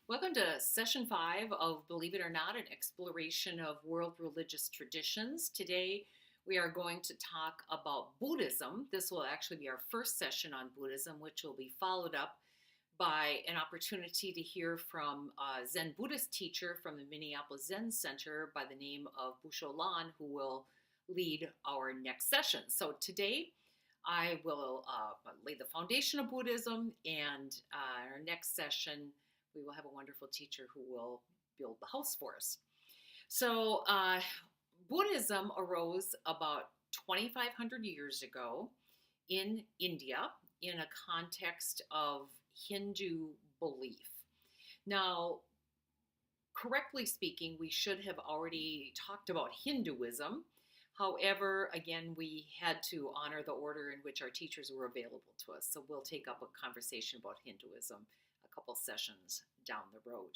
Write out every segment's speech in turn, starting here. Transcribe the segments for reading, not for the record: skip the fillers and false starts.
Welcome to session 5 of Believe It or Not, an exploration of world religious traditions. Today we are going to talk about Buddhism. This will actually be our first session on Buddhism, which will be followed up by an opportunity to hear from a Zen Buddhist teacher from the Minneapolis Zen Center by the name of Busho Lan, who will lead our next session. So today I will lay the foundation of Buddhism, and our next session we will have a wonderful teacher who will build the house for us. So, Buddhism arose about 2,500 years ago in India in a context of Hindu belief. Now, correctly speaking, we should have already talked about Hinduism. However, again, we had to honor the order in which our teachers were available to us. So we'll take up a conversation about Hinduism a couple sessions down the road.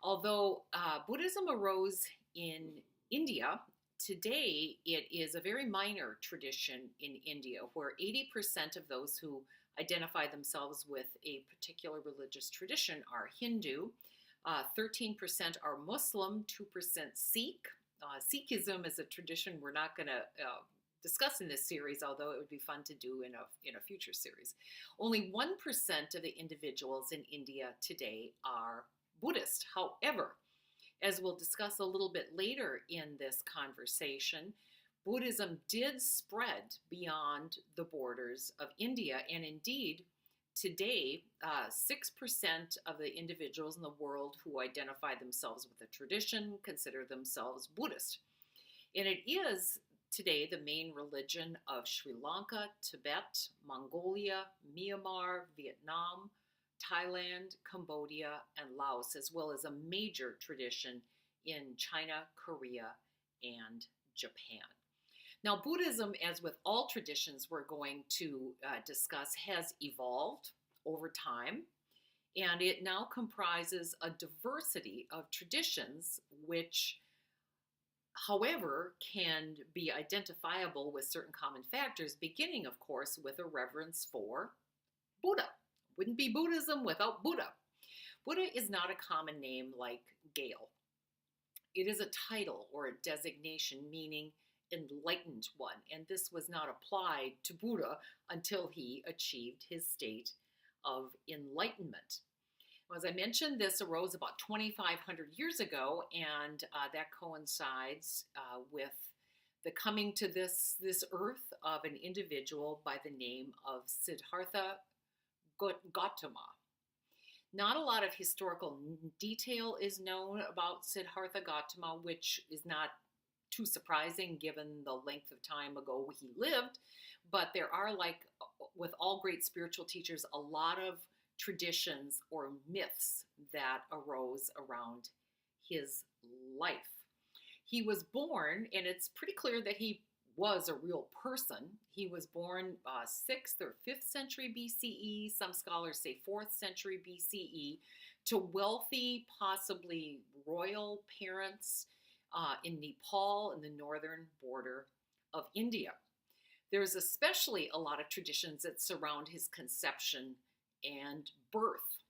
Although Buddhism arose in India, today it is a very minor tradition in India, where 80% of those who identify themselves with a particular religious tradition are Hindu, 13% are Muslim, 2% Sikh. Sikhism is a tradition we're not going to discuss in this series, although it would be fun to do in a future series. Only 1% of the individuals in India today are Buddhist. However, as we'll discuss a little bit later in this conversation, Buddhism did spread beyond the borders of India, and indeed, today, 6% of the individuals in the world who identify themselves with a tradition consider themselves Buddhist. And it is today the main religion of Sri Lanka, Tibet, Mongolia, Myanmar, Vietnam, Thailand, Cambodia, and Laos, as well as a major tradition in China, Korea, and Japan. Now, Buddhism, as with all traditions we're going to discuss, has evolved over time, and it now comprises a diversity of traditions which, however, can be identifiable with certain common factors, beginning, of course, with a reverence for Buddha. Wouldn't be Buddhism without Buddha. Buddha is not a common name like Gail. It is a title or a designation meaning enlightened one, and this was not applied to Buddha until he achieved his state of enlightenment. As I mentioned, this arose about 2,500 years ago, and that coincides with the coming to this earth of an individual by the name of Siddhartha Gautama. Not a lot of historical detail is known about Siddhartha Gautama, which is not too surprising given the length of time ago he lived, but there are, like with all great spiritual teachers, a lot of traditions or myths that arose around his life. He was born, and it's pretty clear that he was a real person. He was born 6th or 5th century BCE, some scholars say 4th century BCE, to wealthy, possibly royal parents in Nepal and the northern border of India. There's especially a lot of traditions that surround his conception and birth.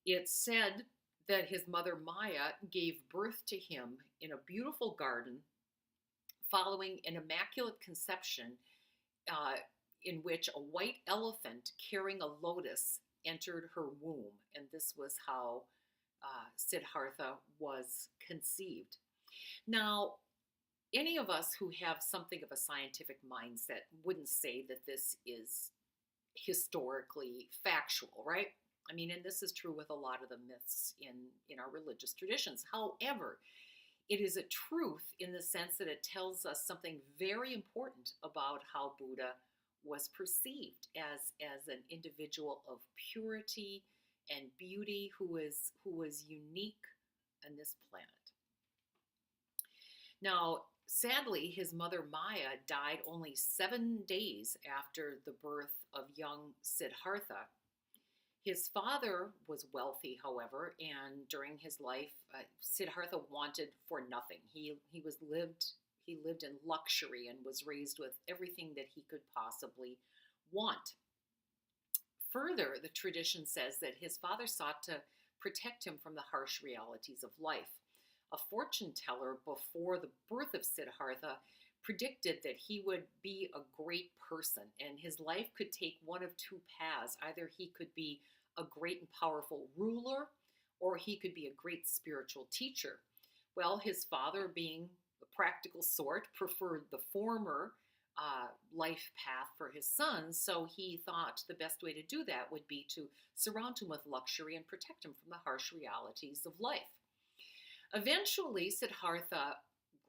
It's said that his mother Maya gave birth to him in a beautiful garden following an immaculate conception in which a white elephant carrying a lotus entered her womb. And this was how Siddhartha was conceived. Now, any of us who have something of a scientific mindset wouldn't say that this is historically factual, right? I mean, and this is true with a lot of the myths in our religious traditions. However, it is a truth in the sense that it tells us something very important about how Buddha was perceived as an individual of purity and beauty who was unique on this planet. Now, sadly, his mother Maya died only 7 days after the birth of young Siddhartha. His father was wealthy, however, and during his life, Siddhartha wanted for nothing. He lived in luxury and was raised with everything that he could possibly want. Further, the tradition says that his father sought to protect him from the harsh realities of life. A fortune teller before the birth of Siddhartha predicted that he would be a great person and his life could take one of two paths. Either he could be a great and powerful ruler, or he could be a great spiritual teacher. Well, his father, being the practical sort, preferred the former life path for his son, so he thought the best way to do that would be to surround him with luxury and protect him from the harsh realities of life. Eventually, Siddhartha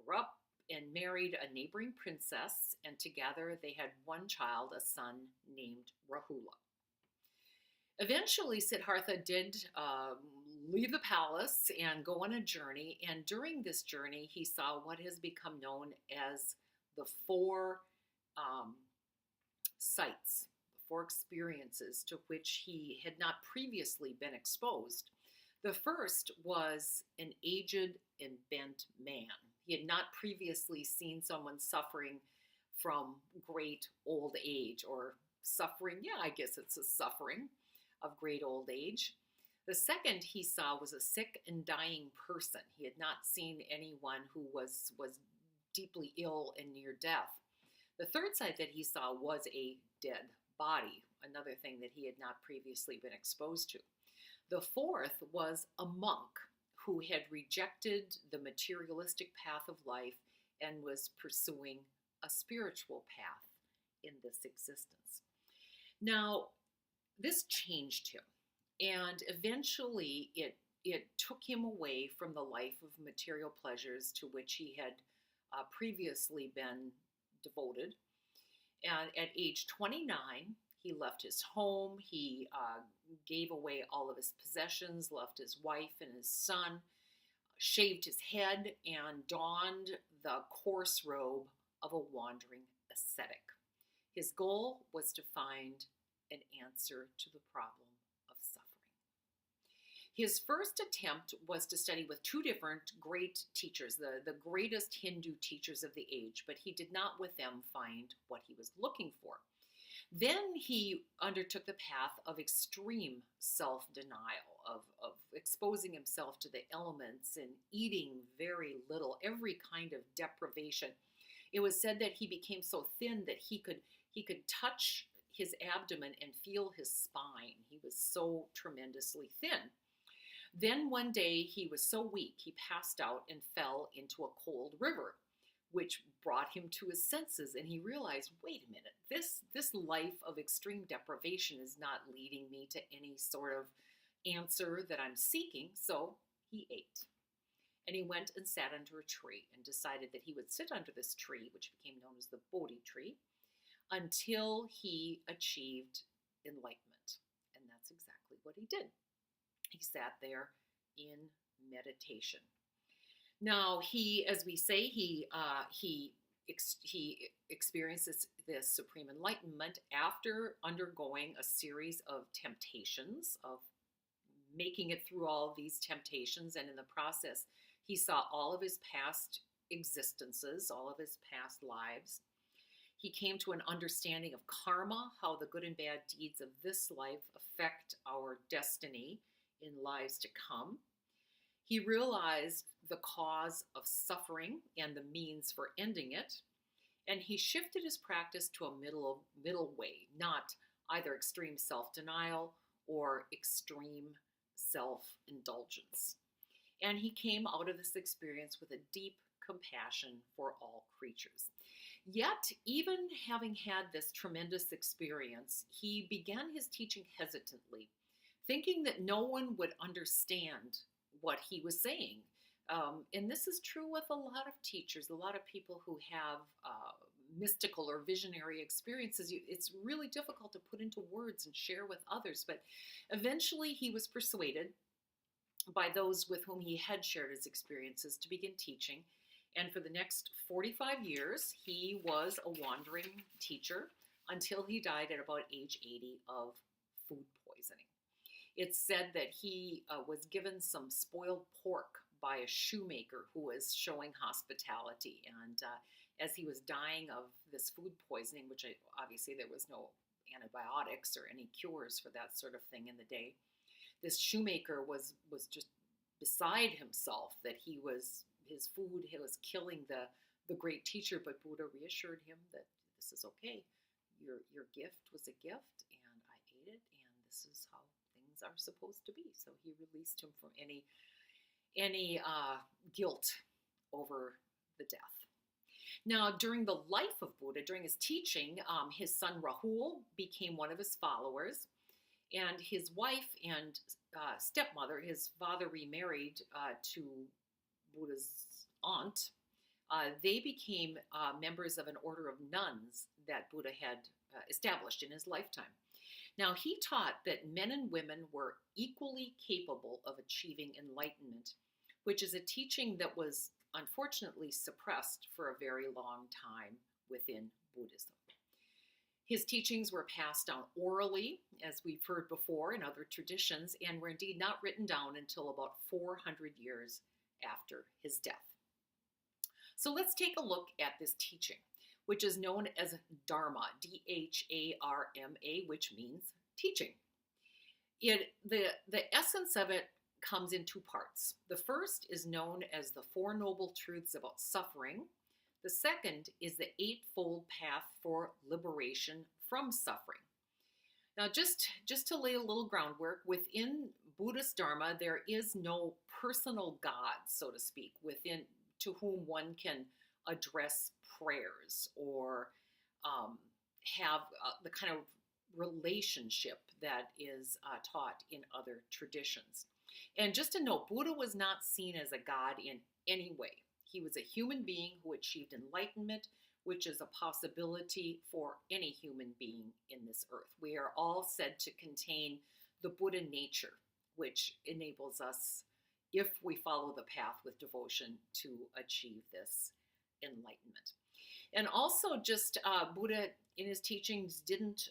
grew up and married a neighboring princess, and together they had one child, a son named Rahula. Eventually, Siddhartha did leave the palace and go on a journey, and during this journey, he saw what has become known as the four sights, the four experiences to which he had not previously been exposed. The first was an aged and bent man. He had not previously seen someone suffering from great old age, or suffering, yeah, I guess it's a suffering of great old age. The second he saw was a sick and dying person. He had not seen anyone who was deeply ill and near death. The third sight that he saw was a dead body, another thing that he had not previously been exposed to. The fourth was a monk who had rejected the materialistic path of life and was pursuing a spiritual path in this existence. Now, this changed him, and eventually it took him away from the life of material pleasures to which he had previously been devoted. And at age 29, he left his home, he gave away all of his possessions, left his wife and his son, shaved his head, and donned the coarse robe of a wandering ascetic. His goal was to find an answer to the problem of suffering. His first attempt was to study with two different great teachers, the greatest Hindu teachers of the age, but he did not with them find what he was looking for. Then he undertook the path of extreme self-denial, of exposing himself to the elements and eating very little, every kind of deprivation. It was said that he became so thin that he could touch his abdomen and feel his spine. He was so tremendously thin. Then one day he was so weak he passed out and fell into a cold river, which brought him to his senses, and he realized, wait a minute, this life of extreme deprivation is not leading me to any sort of answer that I'm seeking, so he ate. And he went and sat under a tree and decided that he would sit under this tree, which became known as the Bodhi tree, until he achieved enlightenment. And that's exactly what he did. He sat there in meditation. Now, as we say, he experiences this supreme enlightenment after undergoing a series of temptations, of making it through all of these temptations, and in the process, he saw all of his past existences, all of his past lives. He came to an understanding of karma, how the good and bad deeds of this life affect our destiny in lives to come. He realized the cause of suffering and the means for ending it, and he shifted his practice to a middle way, not either extreme self-denial or extreme self-indulgence. And he came out of this experience with a deep compassion for all creatures. Yet, even having had this tremendous experience, he began his teaching hesitantly, thinking that no one would understand what he was saying. And this is true with a lot of teachers, a lot of people who have mystical or visionary experiences. It's really difficult to put into words and share with others. But eventually he was persuaded by those with whom he had shared his experiences to begin teaching. And for the next 45 years, he was a wandering teacher until he died at about age 80 of food poisoning. It's said that he was given some spoiled pork by a shoemaker who was showing hospitality. And as he was dying of this food poisoning, which obviously there was no antibiotics or any cures for that sort of thing in the day, this shoemaker was just beside himself that his food was killing the great teacher, but Buddha reassured him that this is okay. Your gift was a gift, and I ate it, and this is how things are supposed to be. So he released him from any guilt over the death. Now, during the life of Buddha, during his teaching, his son Rahul became one of his followers, and his wife and stepmother, his father remarried to Buddha's aunt. They became members of an order of nuns that Buddha had established in his lifetime. Now, he taught that men and women were equally capable of achieving enlightenment, which is a teaching that was unfortunately suppressed for a very long time within Buddhism. His teachings were passed down orally, as we've heard before in other traditions, and were indeed not written down until about 400 years after his death. So let's take a look at this teaching, which is known as Dharma, D-H-A-R-M-A, which means teaching. The essence of it comes in two parts. The first is known as the Four Noble Truths about suffering. The second is the Eightfold Path for liberation from suffering. Now, just to lay a little groundwork, within Buddhist Dharma, there is no personal God, so to speak, to whom one can address prayers or have the kind of relationship that is taught in other traditions. And just to note, Buddha was not seen as a god in any way. He was a human being who achieved enlightenment, which is a possibility for any human being in this earth. We are all said to contain the Buddha nature, which enables us, if we follow the path with devotion, to achieve this enlightenment. And also just Buddha in his teachings didn't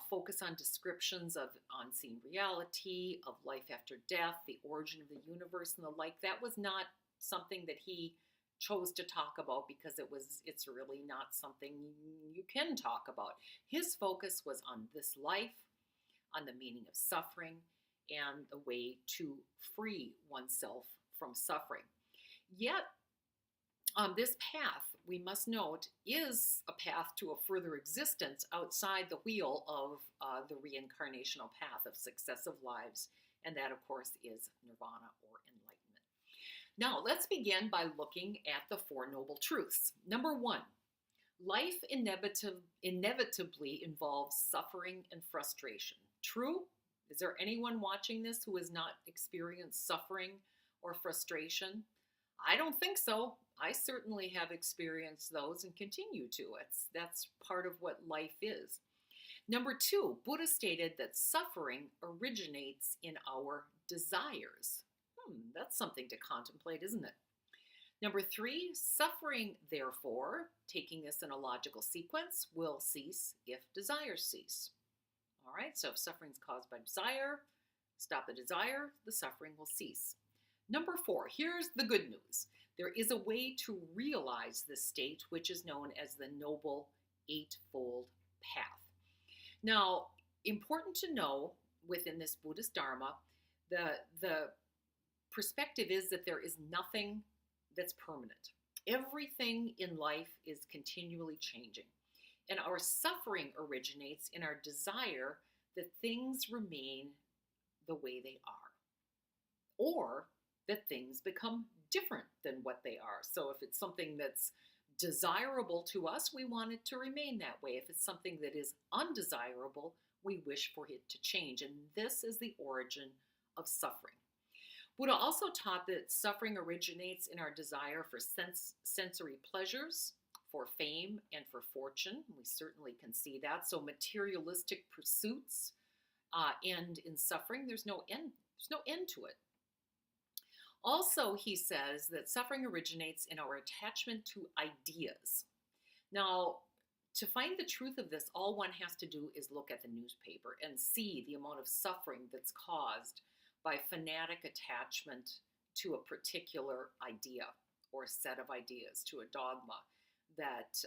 focus on descriptions of unseen reality, of life after death, the origin of the universe and the like. That was not something that he chose to talk about because it's really not something you can talk about. His focus was on this life, on the meaning of suffering, and the way to free oneself from suffering. Yet, this path, we must note, is a path to a further existence outside the wheel of the reincarnational path of successive lives, and that, of course, is nirvana or enlightenment. Now, let's begin by looking at the Four Noble Truths. Number one, life inevitably involves suffering and frustration. True? Is there anyone watching this who has not experienced suffering or frustration? I don't think so. I certainly have experienced those and continue to. That's part of what life is. Number two, Buddha stated that suffering originates in our desires. That's something to contemplate, isn't it? Number three, suffering, therefore, taking this in a logical sequence, will cease if desires cease. All right, so if suffering is caused by desire, stop the desire, the suffering will cease. Number four, here's the good news. There is a way to realize this state, which is known as the Noble Eightfold Path. Now, important to know within this Buddhist Dharma, the perspective is that there is nothing that's permanent. Everything in life is continually changing. And our suffering originates in our desire that things remain the way they are, or that things become different than what they are. So if it's something that's desirable to us, we want it to remain that way. If it's something that is undesirable, we wish for it to change. And this is the origin of suffering. Buddha also taught that suffering originates in our desire for sensory pleasures, for fame, and for fortune. We certainly can see that. So materialistic pursuits end in suffering. There's no end to it. Also, he says that suffering originates in our attachment to ideas. Now, to find the truth of this, all one has to do is look at the newspaper and see the amount of suffering that's caused by fanatic attachment to a particular idea or set of ideas, to a dogma that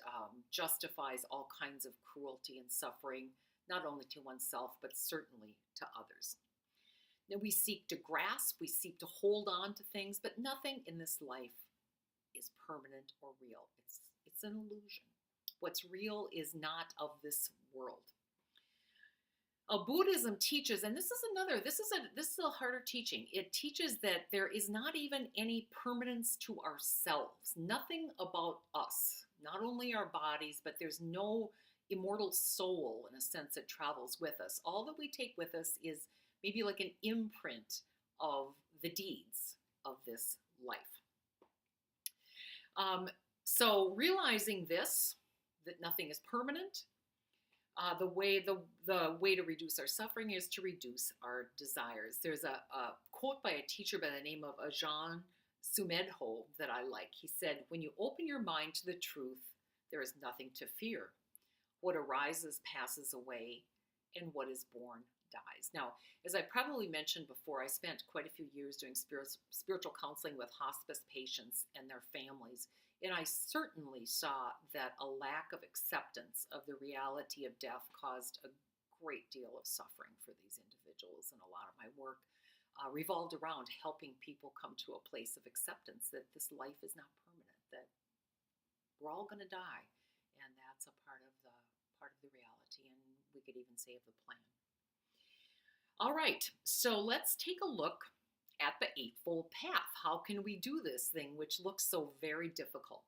justifies all kinds of cruelty and suffering, not only to oneself, but certainly to others. That we seek to grasp, we seek to hold on to things, but nothing in this life is permanent or real. It's an illusion. What's real is not of this world. Buddhism teaches, and this is a harder teaching. It teaches that there is not even any permanence to ourselves. Nothing about us, not only our bodies, but there's no immortal soul in a sense that travels with us. All that we take with us is maybe like an imprint of the deeds of this life. So realizing this, that nothing is permanent, the way to reduce our suffering is to reduce our desires. There's a quote by a teacher by the name of Ajahn Sumedho that I like. He said, "When you open your mind to the truth, there is nothing to fear. What arises passes away, and what is born dies." Now, as I probably mentioned before, I spent quite a few years doing spiritual counseling with hospice patients and their families. And I certainly saw that a lack of acceptance of the reality of death caused a great deal of suffering for these individuals. And a lot of my work revolved around helping people come to a place of acceptance that this life is not permanent, that we're all going to die. And that's a part of the reality, and we could even say of the plan. All right, so let's take a look at the Eightfold Path. How can we do this thing which looks so very difficult?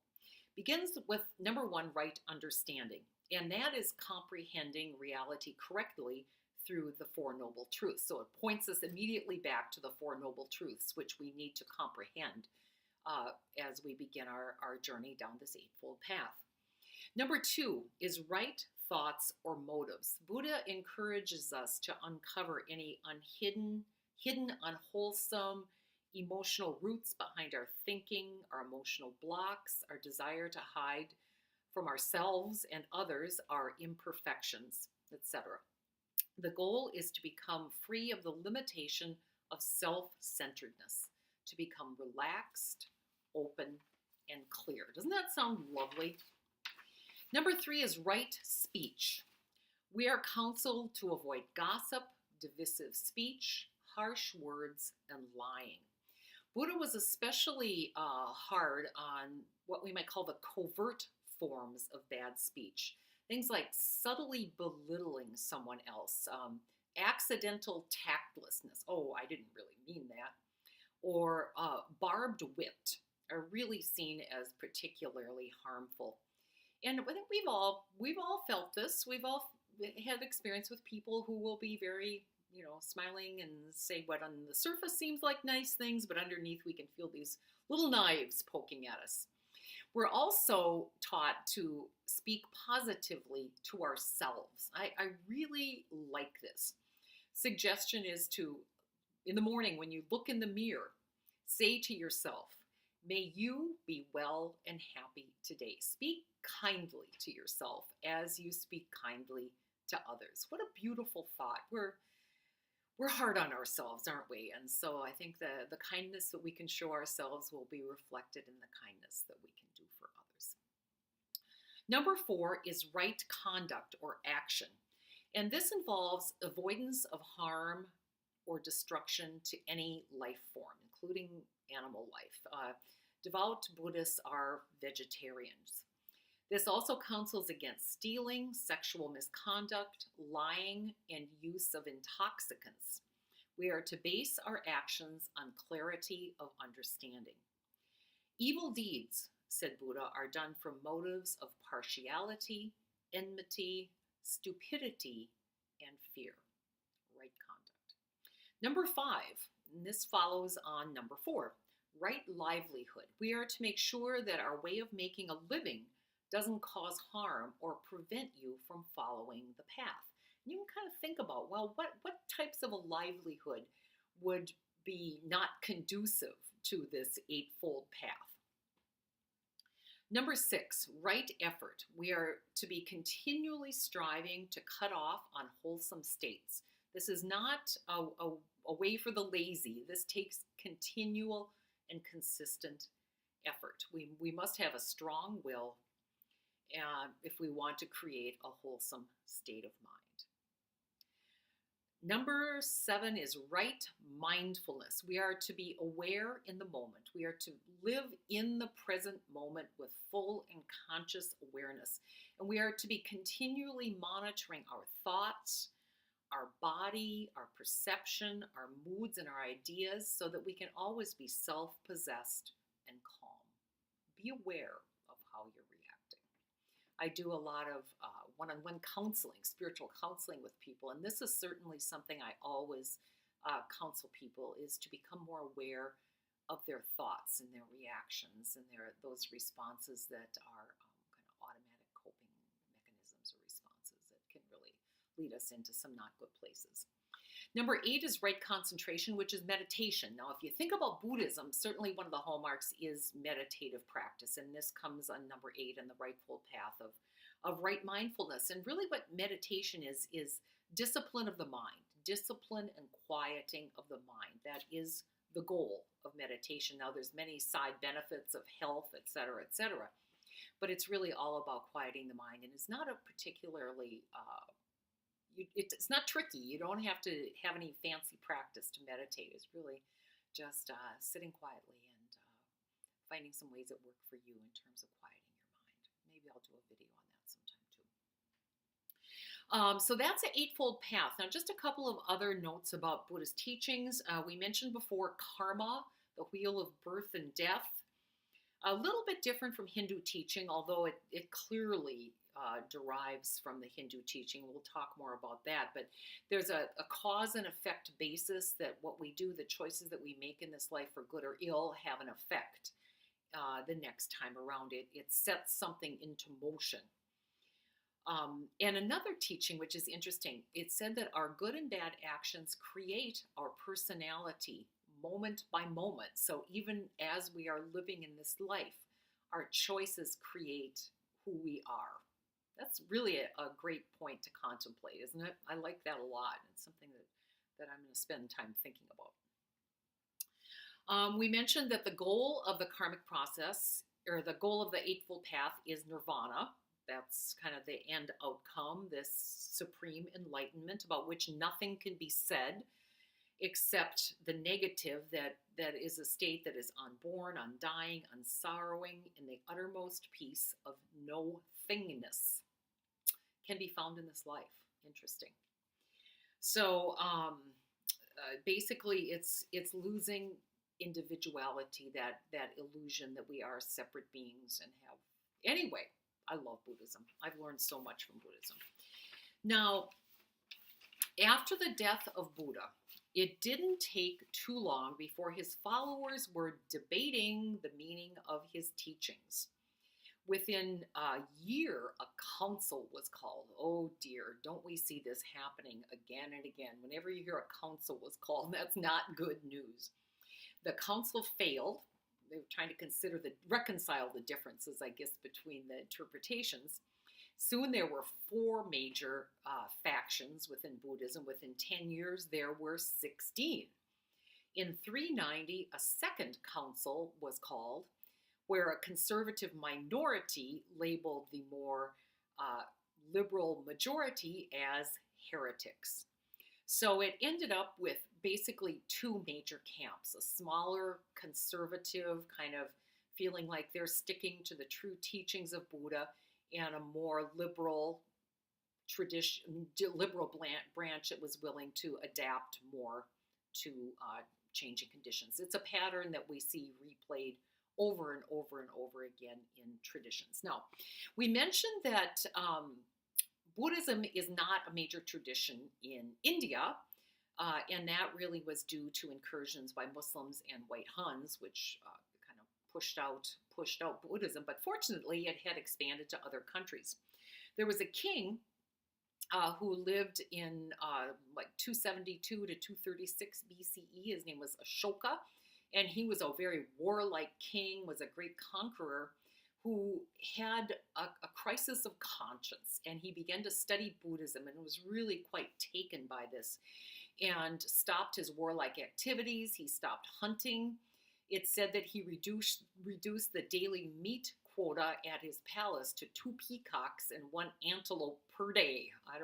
Begins with number one, right understanding. And that is comprehending reality correctly through the Four Noble Truths. So it points us immediately back to the Four Noble Truths, which we need to comprehend as we begin our journey down this Eightfold Path. Number two is right thoughts or motives. Buddha encourages us to uncover any hidden, unwholesome emotional roots behind our thinking, our emotional blocks, our desire to hide from ourselves and others, our imperfections, etc. The goal is to become free of the limitation of self-centeredness, to become relaxed, open, and clear. Doesn't that sound lovely? Number three is right speech. We are counseled to avoid gossip, divisive speech, harsh words, and lying. Buddha was especially hard on what we might call the covert forms of bad speech. Things like subtly belittling someone else, accidental tactlessness. Oh, I didn't really mean that. Or barbed wit are really seen as particularly harmful. And I think we've all felt this. We've all had experience with people who will be very, smiling and say what on the surface seems like nice things, but underneath we can feel these little knives poking at us. We're also taught to speak positively to ourselves. I really like this. Suggestion is to, in the morning when you look in the mirror, say to yourself, "May you be well and happy today." Speak kindly to yourself as you speak kindly to others. What a beautiful thought. We're hard on ourselves, aren't we? And so I think the kindness that we can show ourselves will be reflected in the kindness that we can do for others. Number four is right conduct or action. And this involves avoidance of harm or destruction to any life form, including animal life. Devout Buddhists are vegetarians. This also counsels against stealing, sexual misconduct, lying, and use of intoxicants. We are to base our actions on clarity of understanding. Evil deeds, said Buddha, are done from motives of partiality, enmity, stupidity, and fear. Right conduct. Number five, and this follows on number four, right livelihood. We are to make sure that our way of making a living doesn't cause harm or prevent you from following the path. And you can kind of think about, well, what types of a livelihood would be not conducive to this Eightfold Path? Number six, right effort. We are to be continually striving to cut off unwholesome states. This is not a way for the lazy. This takes continual and consistent effort. We must have a strong will if we want to create a wholesome state of mind. Number 7 is right mindfulness. We are to be aware in the moment. We are to live in the present moment with full and conscious awareness. And we are to be continually monitoring our thoughts, our body, our perception, our moods, and our ideas so that we can always be self-possessed and calm. Be aware of how you're reacting. I do a lot of one-on-one counseling, spiritual counseling with people, and this is certainly something I always counsel people, is to become more aware of their thoughts and their reactions and those responses that are kind of automatic coping mechanisms or responses that can really lead us into some not good places. Number 8 is right concentration, which is meditation. Now, if you think about Buddhism, certainly one of the hallmarks is meditative practice, and this comes on number 8 on the rightful path of right mindfulness. And really what meditation is discipline of the mind, discipline and quieting of the mind. That is the goal of meditation. Now, there's many side benefits of health, et cetera, but it's really all about quieting the mind, and it's not a particularly it's not tricky. You don't have to have any fancy practice to meditate. It's really just sitting quietly and finding some ways that work for you in terms of quieting your mind. Maybe I'll do a video on that sometime too. So that's an eightfold path. Now, just a couple of other notes about Buddhist teachings. We mentioned before karma, the wheel of birth and death. A little bit different from Hindu teaching, although it clearly derives from the Hindu teaching. We'll talk more about that. But there's a cause and effect basis that what we do, the choices that we make in this life for good or ill, have an effect the next time around. It sets something into motion. And another teaching, which is interesting, it said that our good and bad actions create our personality moment by moment. So even as we are living in this life, our choices create who we are. That's really a great point to contemplate, isn't it? I like that a lot. It's something that I'm going to spend time thinking about. We mentioned that the goal of the karmic process, or the goal of the Eightfold Path, is nirvana. That's kind of the end outcome, this supreme enlightenment about which nothing can be said except the negative, that is a state that is unborn, undying, unsorrowing, in the uttermost peace of no thingness, can be found in this life. Interesting. So basically it's losing individuality, that illusion that we are separate beings and have. Anyway, I love Buddhism. I've learned so much from Buddhism. Now, after the death of Buddha, it didn't take too long before his followers were debating the meaning of his teachings. Within a year, a council was called. Oh dear, don't we see this happening again and again? Whenever you hear a council was called, that's not good news. The council failed. They were trying to reconcile the differences, I guess, between the interpretations. Soon there were 4 major factions within Buddhism. Within 10 years, there were 16. In 390, a second council was called, where a conservative minority labeled the more liberal majority as heretics. So it ended up with basically 2 major camps, a smaller conservative kind of feeling like they're sticking to the true teachings of Buddha, and a more liberal branch that was willing to adapt more to changing conditions. It's a pattern that we see replayed over and over and over again in traditions. Now, we mentioned that Buddhism is not a major tradition in India, and that really was due to incursions by Muslims and white Huns, which kind of pushed out Buddhism. But fortunately, it had expanded to other countries. There was a king who lived in like 272 to 236 BCE. His name was Ashoka, and he was a very warlike king, was a great conqueror, who had a crisis of conscience, and he began to study Buddhism and was really quite taken by this, and stopped his warlike activities. He stopped hunting. It said that he reduced the daily meat quota at his palace to 2 peacocks and 1 antelope per day. I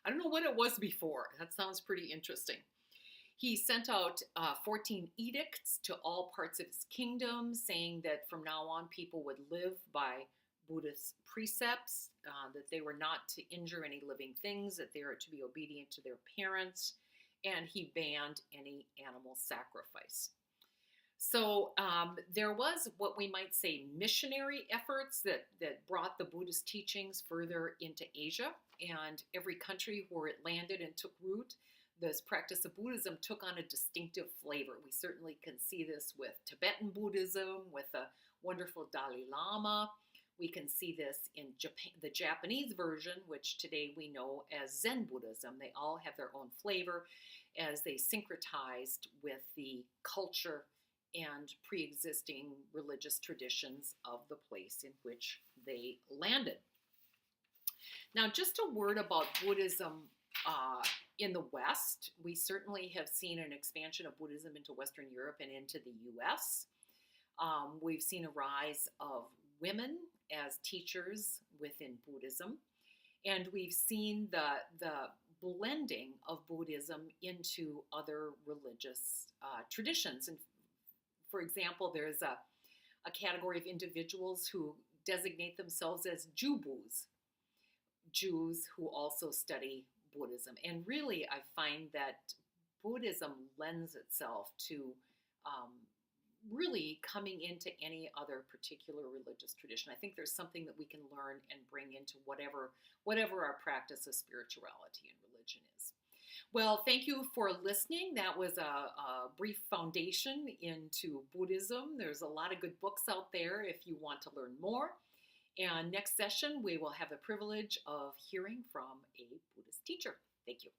don't know what it was before. That sounds pretty interesting. He sent out 14 edicts to all parts of his kingdom, saying that from now on people would live by Buddhist precepts, that they were not to injure any living things, that they were to be obedient to their parents, and he banned any animal sacrifice. So there was what we might say missionary efforts that brought the Buddhist teachings further into Asia, and every country where it landed and took root, this practice of Buddhism took on a distinctive flavor. We certainly can see this with Tibetan Buddhism, with the wonderful Dalai Lama. We can see this in Japan, the Japanese version, which today we know as Zen Buddhism. They all have their own flavor as they syncretized with the culture and pre-existing religious traditions of the place in which they landed. Now, just a word about Buddhism in the West. We certainly have seen an expansion of Buddhism into Western Europe and into the U.S. We've seen a rise of women as teachers within Buddhism, and we've seen the blending of Buddhism into other religious traditions. And for example, there's a category of individuals who designate themselves as Jubus, Jews who also study Buddhism. And really, I find that Buddhism lends itself to really coming into any other particular religious tradition. I think there's something that we can learn and bring into whatever our practice of spirituality and religion is. Well, thank you for listening. That was a brief foundation into Buddhism. There's a lot of good books out there if you want to learn more. And next session, we will have the privilege of hearing from a Buddhist teacher. Thank you.